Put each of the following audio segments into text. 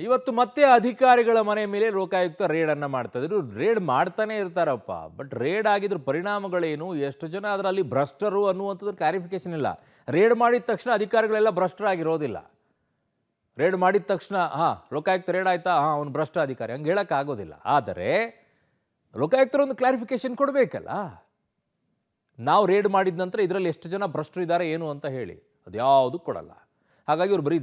ಇವತ್ತು ಮತ್ತೆ ಅಧಿಕಾರಿಗಳ ಮನೆ ಮೇಲೆ ಲೋಕಾಯುಕ್ತ ರೇಡನ್ನು ಮಾಡ್ತಾ ಇದ್ರು. ರೇಡ್ ಮಾಡ್ತಾನೆ ಇರ್ತಾರಪ್ಪ. ಬಟ್ ರೇಡ್ ಆಗಿದ್ರ ಪರಿಣಾಮಗಳೇನು, ಎಷ್ಟು ಜನ ಅದರಲ್ಲಿ ಭ್ರಷ್ಟರು ಅನ್ನುವಂಥದ್ದು ಕ್ಲಾರಿಫಿಕೇಶನ್ ಇಲ್ಲ. ರೇಡ್ ಮಾಡಿದ ತಕ್ಷಣ ಅಧಿಕಾರಿಗಳೆಲ್ಲ ಭ್ರಷ್ಟರಾಗಿರೋದಿಲ್ಲ. ರೇಡ್ ಮಾಡಿದ ತಕ್ಷಣ ಲೋಕಾಯುಕ್ತ ರೇಡ್ ಆಯ್ತಾ, ಅವ್ನು ಭ್ರಷ್ಟ ಅಧಿಕಾರಿ ಹಂಗೆ ಹೇಳೋಕ್ಕಾಗೋದಿಲ್ಲ. ಆದರೆ ಲೋಕಾಯುಕ್ತರು ಒಂದು ಕ್ಲಾರಿಫಿಕೇಶನ್ ಕೊಡಬೇಕಲ್ಲ. ನಾವು ರೇಡ್ ಮಾಡಿದ ನಂತರ ಇದರಲ್ಲಿ ಎಷ್ಟು ಜನ ಭ್ರಷ್ಟರು ಇದ್ದಾರೆ ಏನು ಅಂತ ಹೇಳಿ ಅದ್ಯಾವುದು ಕೊಡಲ್ಲ. ಹಾಗಾಗಿ ಇವ್ರು ಬರೀ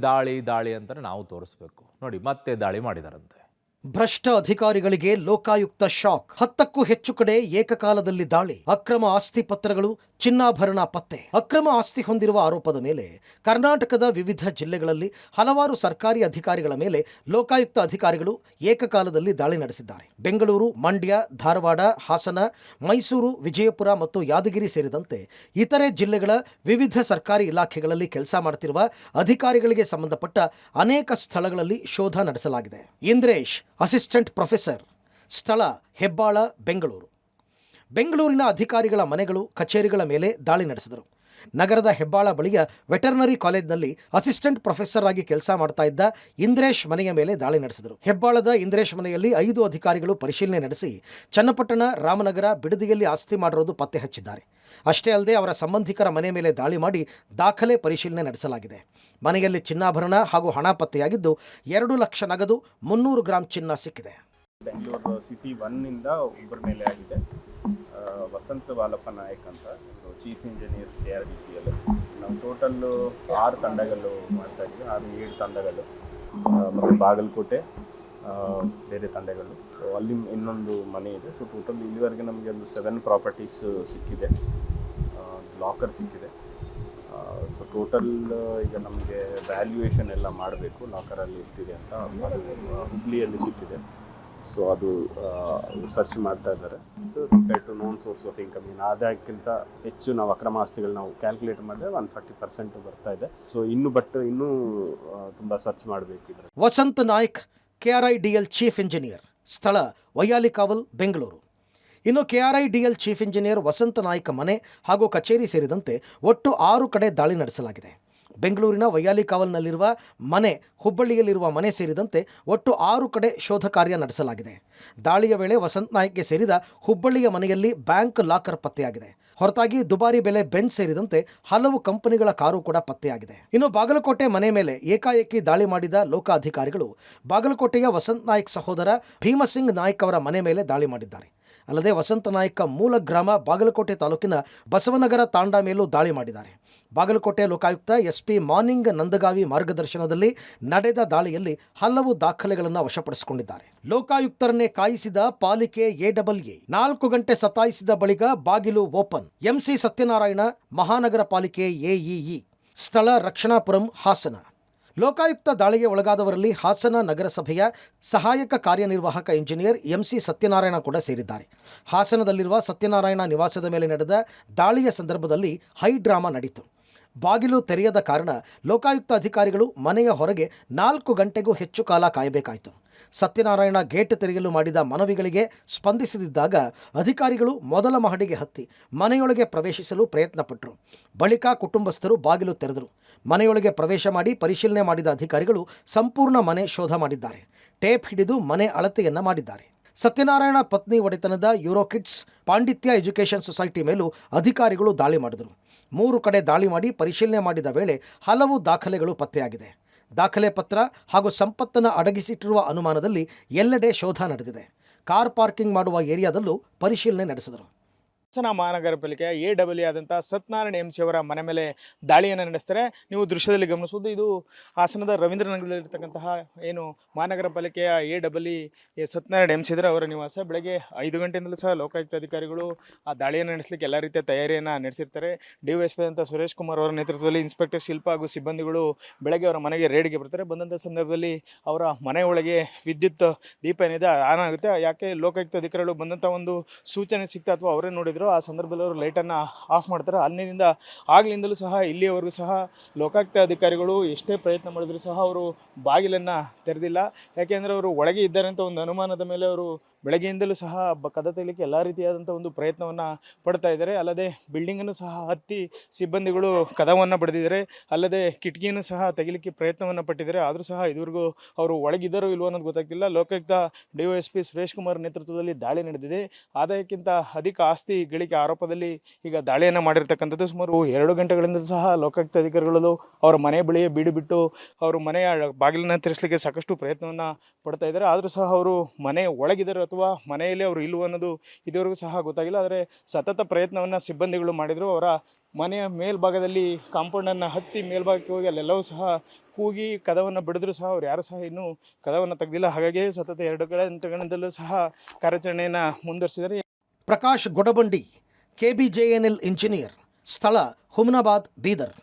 ದಾಳಿ ಅಂತಾನೆ ನಾವು ತೋರಿಸ್ಬೇಕು. ನೋಡಿ, ಮತ್ತೆ ದಾಳಿ ಮಾಡಿದಾರಂತೆ. ಭ್ರಷ್ಟ ಅಧಿಕಾರಿಗಳಿಗೆ ಲೋಕಾಯುಕ್ತ ಶಾಕ್. 10ಕ್ಕೂ ಹೆಚ್ಚು ಕಡೆ ಏಕಕಾಲದಲ್ಲಿ ದಾಳಿ. ಅಕ್ರಮ ಆಸ್ತಿ ಪತ್ರಗಳು, ಚಿನ್ನಾಭರಣ ಪತ್ತೆ. ಅಕ್ರಮ ಆಸ್ತಿ ಹೊಂದಿರುವ ಆರೋಪದ ಮೇಲೆ ಕರ್ನಾಟಕದ ವಿವಿಧ ಜಿಲ್ಲೆಗಳಲ್ಲಿ ಹಲವಾರು ಸರ್ಕಾರಿ ಅಧಿಕಾರಿಗಳ ಮೇಲೆ ಲೋಕಾಯುಕ್ತ ಅಧಿಕಾರಿಗಳು ಏಕಕಾಲದಲ್ಲಿ ದಾಳಿ ನಡೆಸಿದ್ದಾರೆ. ಬೆಂಗಳೂರು, ಮಂಡ್ಯ, ಧಾರವಾಡ, ಹಾಸನ, ಮೈಸೂರು, ವಿಜಯಪುರ ಮತ್ತು ಯಾದಗಿರಿ ಸೇರಿದಂತೆ ಇತರೆ ಜಿಲ್ಲೆಗಳ ವಿವಿಧ ಸರ್ಕಾರಿ ಇಲಾಖೆಗಳಲ್ಲಿ ಕೆಲಸ ಮಾಡುತ್ತಿರುವ ಅಧಿಕಾರಿಗಳಿಗೆ ಸಂಬಂಧಪಟ್ಟ ಅನೇಕ ಸ್ಥಳಗಳಲ್ಲಿ ಶೋಧ ನಡೆಸಲಾಗಿದೆ. ಇಂದ್ರೇಶ್, ಅಸಿಸ್ಟೆಂಟ್ ಪ್ರೊಫೆಸರ್, ಸ್ಥಳ ಹೆಬ್ಬಾಳ, ಬೆಂಗಳೂರು. ಬೆಂಗಳೂರಿನ ಅಧಿಕಾರಿಗಳ ಮನೆಗಳು, ಕಚೇರಿಗಳ ಮೇಲೆ ದಾಳಿ ನಡೆಸಿದರು. ನಗರದ ಹೆಬ್ಬಾಳ ಬಳಿಯ ವೆಟರ್ನರಿ ಕಾಲೇಜ್ನಲ್ಲಿ ಅಸಿಸ್ಟೆಂಟ್ ಪ್ರೊಫೆಸರ್ ಆಗಿ ಕೆಲಸ ಮಾಡ್ತಾ ಇದ್ದ ಇಂದ್ರೇಶ್ ಮನೆಯ ಮೇಲೆ ದಾಳಿ ನಡೆಸಿದರು. ಹೆಬ್ಬಾಳದ ಇಂದ್ರೇಶ್ ಮನೆಯಲ್ಲಿ 5 ಅಧಿಕಾರಿಗಳು ಪರಿಶೀಲನೆ ನಡೆಸಿ ಚನ್ನಪಟ್ಟಣ, ರಾಮನಗರ, ಬಿಡದಿಯಲ್ಲಿ ಆಸ್ತಿ ಮಾಡಿರೋದು ಪತ್ತೆ ಹಚ್ಚಿದ್ದಾರೆ. ಅಷ್ಟೇ ಅಲ್ಲದೆ ಅವರ ಸಂಬಂಧಿಕರ ಮನೆ ಮೇಲೆ ದಾಳಿ ಮಾಡಿ ದಾಖಲೆ ಪರಿಶೀಲನೆ ನಡೆಸಲಾಗಿದೆ. ಮನೆಯಲ್ಲಿ ಚಿನ್ನಾಭರಣ ಹಾಗೂ ಹಣ ಪತ್ತೆಯಾಗಿದ್ದು 2 ಲಕ್ಷ ನಗದು, 300 ಗ್ರಾಂ ಚಿನ್ನ ಸಿಕ್ಕಿದೆ. ಬೆಂಗಳೂರು ಸಿಟಿ 1 ಒಬ್ಬರ ಮೇಲೆ ಆಗಿದೆ. ವಸಂತ ಬಾಲಪ್ಪ ನಾಯಕ್ ಅಂತ, ಚೀಫ್ ಇಂಜಿನಿಯರ್ KRDCL. ನಾವು ಟೋಟಲ್ 6 ತಂಡಗಳು ಮಾಡ್ತಾ ಇದ್ವಿ, 6-7 ತಂಡಗಳು, ಮತ್ತು ಬಾಗಲಕೋಟೆ ಬೇರೆ ತಂಡಗಳು. ಸೊ ಅಲ್ಲಿ ಇನ್ನೊಂದು ಮನೆ ಇದೆ. ಸೊ ಟೋಟಲ್ ಇಲ್ಲಿವರೆಗೆ ನಮಗೆ ಒಂದು 7 ಪ್ರಾಪರ್ಟೀಸ್ ಸಿಕ್ಕಿದೆ, ಲಾಕರ್ ಸಿಕ್ಕಿದೆ. ಸೊ ಟೋಟಲ್ ಈಗ ನಮಗೆ ವ್ಯಾಲ್ಯೂಯೇಷನ್ ಎಲ್ಲ ಮಾಡಬೇಕು, ಲಾಕರಲ್ಲಿ ಎಷ್ಟಿದೆ ಅಂತ. ಹುಬ್ಳಿಯಲ್ಲಿ ಸಿಕ್ಕಿದೆ. ಸೊ ಅದು ಸರ್ಚ್ ಮಾಡ್ತಾ ಇದ್ದಾರೆ. ಸೊ ಕಂಪೇರ್ ಟು ನಾನ್ ಸೋರ್ಸ್ ಆಫ್ ಇನ್ಕಮ್, ಆದಾಯಕ್ಕಿಂತ ಹೆಚ್ಚು ನಾವು ಅಕ್ರಮ ಆಸ್ತಿಗಳು ನಾವು ಕ್ಯಾಲ್ಕುಲೇಟ್ ಮಾಡಿದ್ರೆ 140% ಬರ್ತಾ ಇದೆ. ಸೊ ಇನ್ನೂ ತುಂಬ ಸರ್ಚ್ ಮಾಡಬೇಕಿದ್ರೆ. ವಸಂತ ನಾಯ್ಕ್, KRIDL ಚೀಫ್ ಇಂಜಿನಿಯರ್, ಸ್ಥಳ ವೈಯಾಲಿಕಾವಲ್, ಬೆಂಗಳೂರು. ಇನ್ನು KRIDL ಚೀಫ್ ಇಂಜಿನಿಯರ್ ವಸಂತ ನಾಯ್ಕ ಮನೆ ಹಾಗೂ ಕಚೇರಿ ಸೇರಿದಂತೆ ಒಟ್ಟು 6 ಕಡೆ ದಾಳಿ ನಡೆಸಲಾಗಿದೆ. ಬೆಂಗಳೂರಿನ ವೈಯಾಲಿಕಾವಲ್ನಲ್ಲಿರುವ ಮನೆ, ಹುಬ್ಬಳ್ಳಿಯಲ್ಲಿರುವ ಮನೆ ಸೇರಿದಂತೆ ಒಟ್ಟು 6 ಕಡೆ ಶೋಧ ಕಾರ್ಯ ನಡೆಸಲಾಗಿದೆ. ದಾಳಿಯ ವೇಳೆ ವಸಂತ್ ನಾಯ್ಕ್ಗೆ ಸೇರಿದ ಹುಬ್ಬಳ್ಳಿಯ ಮನೆಯಲ್ಲಿ ಬ್ಯಾಂಕ್ ಲಾಕರ್ ಪತ್ತೆಯಾಗಿದೆ. ಹೊರತಾಗಿ ದುಬಾರಿ ಬೆಲೆ ಬೆಂಚ್ ಸೇರಿದಂತೆ ಹಲವು ಕಂಪನಿಗಳ ಕಾರು ಕೂಡ ಪತ್ತೆಯಾಗಿದೆ. ಇನ್ನು ಬಾಗಲಕೋಟೆ ಮನೆ ಮೇಲೆ ಏಕಾಏಕಿ ದಾಳಿ ಮಾಡಿದ ಲೋಕ ಅಧಿಕಾರಿಗಳು ಬಾಗಲಕೋಟೆಯ ವಸಂತ್ ನಾಯ್ಕ್ ಸಹೋದರ ಭೀಮಸಿಂಗ್ ನಾಯ್ಕ್ ಅವರ ಮನೆ ಮೇಲೆ ದಾಳಿ ಮಾಡಿದ್ದಾರೆ. ಅಲ್ಲದೆ ವಸಂತ ನಾಯ್ಕ ಮೂಲ ಗ್ರಾಮ ಬಾಗಲಕೋಟೆ ತಾಲೂಕಿನ ಬಸವನಗರ ತಾಂಡಾ ಮೇಲೂ ದಾಳಿ ಮಾಡಿದ್ದಾರೆ. ಬಾಗಲಕೋಟೆ ಲೋಕಾಯುಕ್ತ SP ಮಾರ್ನಿಂಗ್ ನಂದಗಾವಿ ಮಾರ್ಗದರ್ಶನದಲ್ಲಿ ನಡೆದ ದಾಳಿಯಲ್ಲಿ ಹಲವು ದಾಖಲೆಗಳನ್ನು ವಶಪಡಿಸಿಕೊಂಡಿದ್ದಾರೆ. ಲೋಕಾಯುಕ್ತರನ್ನೇ ಕಾಯಿಸಿದ ಪಾಲಿಕೆ AAA 4 ಗಂಟೆ ಸತಾಯಿಸಿದ ಬಳಿಕ ಬಾಗಿಲು ಓಪನ್. MC ಸತ್ಯನಾರಾಯಣ, ಮಹಾನಗರ ಪಾಲಿಕೆ AEE, ಸ್ಥಳ ರಕ್ಷಣಾಪುರಂ, ಹಾಸನ. ಲೋಕಾಯುಕ್ತ ದಾಳಿಗೆ ಒಳಗಾದವರಲ್ಲಿ ಹಾಸನ ನಗರಸಭೆಯ ಸಹಾಯಕ ಕಾರ್ಯನಿರ್ವಾಹಕ ಇಂಜಿನಿಯರ್ MC ಸತ್ಯನಾರಾಯಣ ಕೂಡ ಸೇರಿದ್ದಾರೆ. ಹಾಸನದಲ್ಲಿರುವ ಸತ್ಯನಾರಾಯಣ ನಿವಾಸದ ಮೇಲೆ ನಡೆದ ದಾಳಿಯ ಸಂದರ್ಭದಲ್ಲಿ ಹೈ ಡ್ರಾಮಾ ನಡೆಯಿತು. ಬಾಗಿಲು ತೆರೆಯದ ಕಾರಣ ಲೋಕಾಯುಕ್ತ ಅಧಿಕಾರಿಗಳು ಮನೆಯ ಹೊರಗೆ 4 ಗಂಟೆಗೂ ಹೆಚ್ಚು ಕಾಲ ಕಾಯಬೇಕಾಯಿತು. ಸತ್ಯನಾರಾಯಣ ಗೇಟ್ ತೆರೆಯಲು ಮಾಡಿದ ಮನವಿಗಳಿಗೆ ಸ್ಪಂದಿಸದಿದ್ದಾಗ ಅಧಿಕಾರಿಗಳು ಮೊದಲ ಮಹಡಿಗೆ ಹತ್ತಿ ಮನೆಯೊಳಗೆ ಪ್ರವೇಶಿಸಲು ಪ್ರಯತ್ನಪಟ್ಟರು. ಬಳಿಕ ಕುಟುಂಬಸ್ಥರು ಬಾಗಿಲು ತೆರೆದರು. ಮನೆಯೊಳಗೆ ಪ್ರವೇಶ ಮಾಡಿ ಪರಿಶೀಲನೆ ಮಾಡಿದ ಅಧಿಕಾರಿಗಳು ಸಂಪೂರ್ಣ ಮನೆ ಶೋಧ ಮಾಡಿದ್ದಾರೆ. ಟೇಪ್ ಹಿಡಿದು ಮನೆ ಅಳತೆಯನ್ನ ಮಾಡಿದ್ದಾರೆ. ಸತ್ಯನಾರಾಯಣ ಪತ್ನಿ ಒಡೆತನದ ಯೂರೋಕಿಡ್ಸ್ ಪಾಂಡಿತ್ಯ ಎಜುಕೇಷನ್ ಸೊಸೈಟಿ ಮೇಲೂ ಅಧಿಕಾರಿಗಳು ದಾಳಿ ಮಾಡಿದರು. 3 ಕಡೆ ದಾಳಿ ಮಾಡಿ ಪರಿಶೀಲನೆ ಮಾಡಿದ ವೇಳೆ ಹಲವು ದಾಖಲೆಗಳು ಪತ್ತೆಯಾಗಿದೆ. ದಾಖಲೆ ಪತ್ರ ಹಾಗೂ ಸಂಪತ್ತನ್ನು ಅಡಗಿಸಿಟ್ಟಿರುವ ಅನುಮಾನದಲ್ಲಿ ಎಲ್ಲೆಡೆ ಶೋಧ ನಡೆದಿದೆ. ಕಾರ್ ಪಾರ್ಕಿಂಗ್ ಮಾಡುವ ಏರಿಯಾದಲ್ಲೂ ಪರಿಶೀಲನೆ ನಡೆಸಿದರು. ಹಾಸನ ಮಹಾನಗರ ಪಾಲಿಕೆಯ AAA ಆದಂಥ ಸತ್ಯನಾರಾಯಣ MC ಅವರ ಮನೆ ಮೇಲೆ ದಾಳಿಯನ್ನು ನಡೆಸ್ತಾರೆ. ನೀವು ದೃಶ್ಯದಲ್ಲಿ ಗಮನಿಸೋದು, ಇದು ಹಾಸನದ ರವೀಂದ್ರನಗರದಲ್ಲಿರ್ತಕ್ಕಂತಹ ಏನು ಮಹಾನಗರ ಪಾಲಿಕೆಯ AAA ಸತ್ಯನಾರಾಯಣ MC ಇದ್ದಾರೆ ಅವರ ನಿವಾಸ. ಬೆಳಗ್ಗೆ 5 ಗಂಟೆಯಿಂದಲೂ ಸಹ ಲೋಕಾಯುಕ್ತ ಅಧಿಕಾರಿಗಳು ಆ ದಾಳಿಯನ್ನು ನಡೆಸಲಿಕ್ಕೆ ಎಲ್ಲ ರೀತಿಯ ತಯಾರಿಯನ್ನು ನಡೆಸಿರ್ತಾರೆ. DYSP ಅಂತ ಸುರೇಶ್ ಕುಮಾರ್ ಅವರ ನೇತೃತ್ವದಲ್ಲಿ ಇನ್ಸ್ಪೆಕ್ಟರ್ ಶಿಲ್ಪ ಹಾಗೂ ಸಿಬ್ಬಂದಿಗಳು ಬೆಳಗ್ಗೆ ಅವರ ಮನೆಗೆ ರೇಡ್ಗೆ ಬರ್ತಾರೆ. ಬಂದಂಥ ಸಂದರ್ಭದಲ್ಲಿ ಅವರ ಮನೆ ಒಳಗೆ ವಿದ್ಯುತ್ ದೀಪ ಏನಿದೆ ಆನ್ ಆಗುತ್ತೆ. ಯಾಕೆ ಲೋಕಾಯುಕ್ತ ಅಧಿಕಾರಿಗಳು ಬಂದಂಥ ಒಂದು ಸೂಚನೆ ಸಿಕ್ತಾ ಅಥವಾ ಅವರೇ ನೋಡಿದ್ರು, ಆ ಸಂದರ್ಭದಲ್ಲಿ ಅವರು ಲೈಟನ್ನು ಆಫ್ ಮಾಡ್ತಾರೆ. ಅಲ್ಲಿಂದ ಆಗ್ಲಿಂದಲೂ ಸಹ ಇಲ್ಲಿಯವರೆಗೂ ಸಹ ಲೋಕಾಯುಕ್ತ ಅಧಿಕಾರಿಗಳು ಎಷ್ಟೇ ಪ್ರಯತ್ನ ಮಾಡಿದ್ರು ಸಹ ಅವರು ಬಾಗಿಲನ್ನು ತೆರೆದಿಲ್ಲ. ಯಾಕೆಂದರೆ ಅವರು ಒಳಗೆ ಇದ್ದಾರೆ ಅಂತ ಒಂದು ಅನುಮಾನದ ಮೇಲೆ ಅವರು ಬೆಳಗ್ಗೆಯಿಂದಲೂ ಸಹ ಕದ ತೆಗಿಲಿಕ್ಕೆ ಎಲ್ಲ ರೀತಿಯಾದಂಥ ಒಂದು ಪ್ರಯತ್ನವನ್ನು ಪಡ್ತಾ ಇದ್ದಾರೆ. ಅಲ್ಲದೆ ಬಿಲ್ಡಿಂಗನ್ನು ಸಹ ಹತ್ತಿ ಸಿಬ್ಬಂದಿಗಳು ಕದವನ್ನು ಬಡಿದಿದ್ದಾರೆ. ಅಲ್ಲದೆ ಕಿಟಕಿಯನ್ನು ಸಹ ತೆಗಿಲಿಕ್ಕೆ ಪ್ರಯತ್ನವನ್ನು ಪಟ್ಟಿದ್ದಾರೆ. ಆದರೂ ಸಹ ಇದುವರೆಗೂ ಅವರು ಒಳಗಿದ್ದಾರೋ ಇಲ್ವೋ ಅನ್ನೋದು ಗೊತ್ತಾಗ್ತಿಲ್ಲ. ಲೋಕಾಯುಕ್ತ ಡಿವೈಎಸ್ಪಿ ಸುರೇಶ್ ಕುಮಾರ್ ನೇತೃತ್ವದಲ್ಲಿ ದಾಳಿ ನಡೆದಿದೆ. ಆದಾಯಕ್ಕಿಂತ ಅಧಿಕ ಆಸ್ತಿ ಗಳಿಕೆ ಆರೋಪದಲ್ಲಿ ಈಗ ದಾಳಿಯನ್ನು ಮಾಡಿರ್ತಕ್ಕಂಥದ್ದು. ಸುಮಾರು 2 ಗಂಟೆಗಳಿಂದ ಸಹ ಲೋಕಾಯುಕ್ತ ಅಧಿಕಾರಿಗಳು ಅವರ ಮನೆ ಬಳಿಯೇ ಬೀಡು ಬಿಟ್ಟು ಅವರು ಮನೆಯ ಬಾಗಿಲನ್ನು ತೆರೆಸಲಿಕ್ಕೆ ಸಾಕಷ್ಟು ಪ್ರಯತ್ನವನ್ನು ಪಡ್ತಾ ಇದ್ದಾರೆ. ಆದರೂ ಸಹ ಅವರು ಮನೆ ಒಳಗಿದ್ದಾರೆ ಅಥವಾ ಮನೆಯಲ್ಲಿ ಅವರು ಇಲ್ವೋ ಅನ್ನೋದು ಇದುವರೆಗೂ ಸಹ ಗೊತ್ತಾಗಿಲ್ಲ. ಆದರೆ ಸತತ ಪ್ರಯತ್ನವನ್ನು ಸಿಬ್ಬಂದಿಗಳು ಮಾಡಿದರು. ಅವರ ಮನೆಯ ಮೇಲ್ಭಾಗದಲ್ಲಿ ಕಾಂಪೌಂಡನ್ನು ಹತ್ತಿ ಮೇಲ್ಭಾಗಕ್ಕೆ ಹೋಗಿ ಅಲ್ಲೆಲ್ಲವೂ ಸಹ ಕೂಗಿ ಕದವನ್ನು ಬಡಿದ್ರು ಸಹ ಅವ್ರು ಯಾರು ಸಹ ಇನ್ನೂ ಕದವನ್ನು ತೆಗೆದಿಲ್ಲ. ಹಾಗಾಗಿ ಸತತ 2 ಗಂಟೆಗಳಿಂದಲೂ ಸಹ ಕಾರ್ಯಾಚರಣೆಯನ್ನು ಮುಂದುವರಿಸಿದ್ದಾರೆ. ಪ್ರಕಾಶ್ ಗೊಡಬಂಡಿ KBJNL ಇಂಜಿನಿಯರ್, ಸ್ಥಳ ಹುಮ್ನಾಬಾದ್, ಬೀದರ್.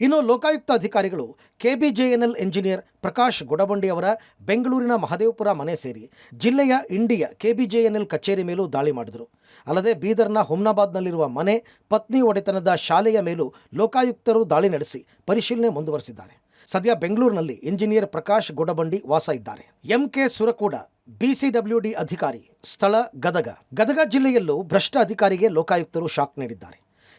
ಇನ್ನು ಲೋಕಾಯುಕ್ತ ಅಧಿಕಾರಿಗಳು KBJNL ಇಂಜಿನಿಯರ್ ಪ್ರಕಾಶ್ ಗೊಡಬಂಡಿ ಅವರ ಬೆಂಗಳೂರಿನ ಮಹದೇವಪುರ ಮನೆ ಸೇರಿ ಜಿಲ್ಲೆಯ ಇಂಡಿಯ KBJNL ಕಚೇರಿ ಮೇಲೂ ದಾಳಿ ಮಾಡಿದರು. ಅಲ್ಲದೆ ಬೀದರ್ನ ಹುಮ್ನಾಬಾದ್ನಲ್ಲಿರುವ ಮನೆ, ಪತ್ನಿ ಒಡೆತನದ ಶಾಲೆಯ ಮೇಲೂ ಲೋಕಾಯುಕ್ತರು ದಾಳಿ ನಡೆಸಿ ಪರಿಶೀಲನೆ ಮುಂದುವರೆಸಿದ್ದಾರೆ. ಸದ್ಯ ಬೆಂಗಳೂರಿನಲ್ಲಿ ಇಂಜಿನಿಯರ್ ಪ್ರಕಾಶ್ ಗೊಡಬಂಡಿ ವಾಸ ಇದ್ದಾರೆ. MK ಸುರಕೋಡ BCWD ಅಧಿಕಾರಿ, ಸ್ಥಳ ಗದಗ ಜಿಲ್ಲೆಯಲ್ಲೂ ಭ್ರಷ್ಟ ಅಧಿಕಾರಿಗೆ ಲೋಕಾಯುಕ್ತರು ಶಾಕ್ ನೀಡಿದ್ದಾರೆ.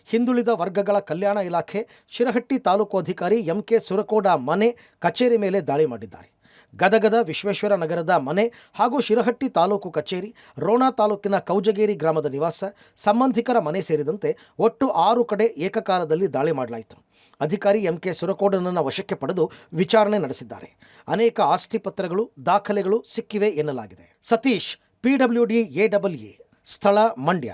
ಹಿಂದುಳಿದ ವರ್ಗಗಳ ಕಲ್ಯಾಣ ಇಲಾಖೆ ಶಿರಹಟ್ಟಿ ತಾಲೂಕು ಅಧಿಕಾರಿ MK ಸುರಕೋಡ ಮನೆ, ಕಚೇರಿ ಮೇಲೆ ದಾಳಿ ಮಾಡಿದ್ದಾರೆ. ಗದಗದ ವಿಶ್ವೇಶ್ವರ ನಗರದ ಮನೆ ಹಾಗೂ ಶಿರಹಟ್ಟಿ ತಾಲೂಕು ಕಚೇರಿ, ರೋಣ ತಾಲೂಕಿನ ಕೌಜಗೇರಿ ಗ್ರಾಮದ ನಿವಾಸ, ಸಂಬಂಧಿಕರ ಮನೆ ಸೇರಿದಂತೆ ಒಟ್ಟು 6 ಕಡೆ ಏಕಕಾಲದಲ್ಲಿ ದಾಳಿ ಮಾಡಲಾಯಿತು. ಅಧಿಕಾರಿ MK ಸುರಕೋಡನನ್ನು ವಶಕ್ಕೆ ಪಡೆದು ವಿಚಾರಣೆ ನಡೆಸಿದ್ದಾರೆ. ಅನೇಕ ಆಸ್ತಿ ಪತ್ರಗಳು, ದಾಖಲೆಗಳು ಸಿಕ್ಕಿವೆ ಎನ್ನಲಾಗಿದೆ. ಸತೀಶ್ PWD AAA, ಸ್ಥಳ ಮಂಡ್ಯ.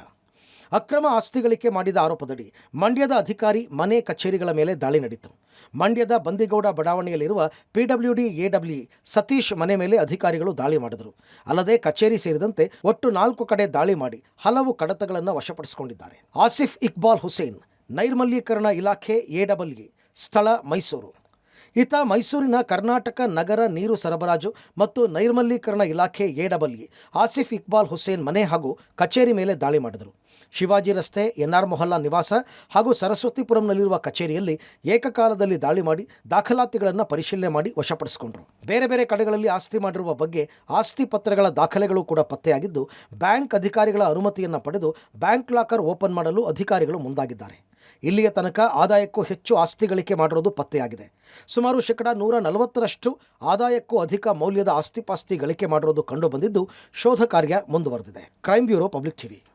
ಅಕ್ರಮ ಆಸ್ತಿ ಗಳಿಕೆ ಮಾಡಿದ ಆರೋಪದಡಿ ಮಂಡ್ಯದ ಅಧಿಕಾರಿ ಮನೆ, ಕಚೇರಿಗಳ ಮೇಲೆ ದಾಳಿ ನಡೆಯಿತು. ಮಂಡ್ಯದ ಬಂದಿಗೌಡ ಬಡಾವಣೆಯಲ್ಲಿರುವ PWD AAA ಸತೀಶ್ ಮನೆ ಮೇಲೆ ಅಧಿಕಾರಿಗಳು ದಾಳಿ ಮಾಡಿದರು. ಅಲ್ಲದೆ ಕಚೇರಿ ಸೇರಿದಂತೆ ಒಟ್ಟು 4 ಕಡೆ ದಾಳಿ ಮಾಡಿ ಹಲವು ಕಡತಗಳನ್ನು ವಶಪಡಿಸಿಕೊಂಡಿದ್ದಾರೆ. ಆಸಿಫ್ ಇಕ್ಬಾಲ್ ಹುಸೇನ್, ನೈರ್ಮಲ್ಯೀಕರಣ ಇಲಾಖೆ AAA, ಸ್ಥಳ ಮೈಸೂರು. ಈತ ಮೈಸೂರಿನ ಕರ್ನಾಟಕ ನಗರ ನೀರು ಸರಬರಾಜು ಮತ್ತು ನೈರ್ಮಲ್ಯೀಕರಣ ಇಲಾಖೆ AAA ಆಸಿಫ್ ಇಕ್ಬಾಲ್ ಹುಸೇನ್ ಮನೆ ಹಾಗೂ ಕಚೇರಿ ಮೇಲೆ ದಾಳಿ ಮಾಡಿದರು. ಶಿವಾಜಿ ರಸ್ತೆ, NR ಮೊಹಲ್ಲಾ ನಿವಾಸ ಹಾಗೂ ಸರಸ್ವತಿಪುರಂನಲ್ಲಿರುವ ಕಚೇರಿಯಲ್ಲಿ ಏಕಕಾಲದಲ್ಲಿ ದಾಳಿ ಮಾಡಿ ದಾಖಲಾತಿಗಳನ್ನು ಪರಿಶೀಲನೆ ಮಾಡಿ ವಶಪಡಿಸಿಕೊಂಡರು. ಬೇರೆ ಬೇರೆ ಕಡೆಗಳಲ್ಲಿ ಆಸ್ತಿ ಮಾಡಿರುವ ಬಗ್ಗೆ ಆಸ್ತಿ ಪತ್ರಗಳ ದಾಖಲೆಗಳು ಕೂಡ ಪತ್ತೆಯಾಗಿದ್ದು, ಬ್ಯಾಂಕ್ ಅಧಿಕಾರಿಗಳ ಅನುಮತಿಯನ್ನು ಪಡೆದು ಬ್ಯಾಂಕ್ ಲಾಕರ್ ಓಪನ್ ಮಾಡಲು ಅಧಿಕಾರಿಗಳು ಮುಂದಾಗಿದ್ದಾರೆ. ಇಲ್ಲಿಯ ತನಕ ಆದಾಯಕ್ಕೂ ಹೆಚ್ಚು ಆಸ್ತಿ ಗಳಿಕೆ ಮಾಡಿರೋದು ಪತ್ತೆಯಾಗಿದೆ. ಸುಮಾರು 140% ಆದಾಯಕ್ಕೂ ಅಧಿಕ ಮೌಲ್ಯದ ಆಸ್ತಿಪಾಸ್ತಿ ಗಳಿಕೆ ಮಾಡಿರೋದು ಕಂಡುಬಂದಿದ್ದು, ಶೋಧ ಕಾರ್ಯ ಮುಂದುವರೆದಿದೆ. Crime bureau, public TV.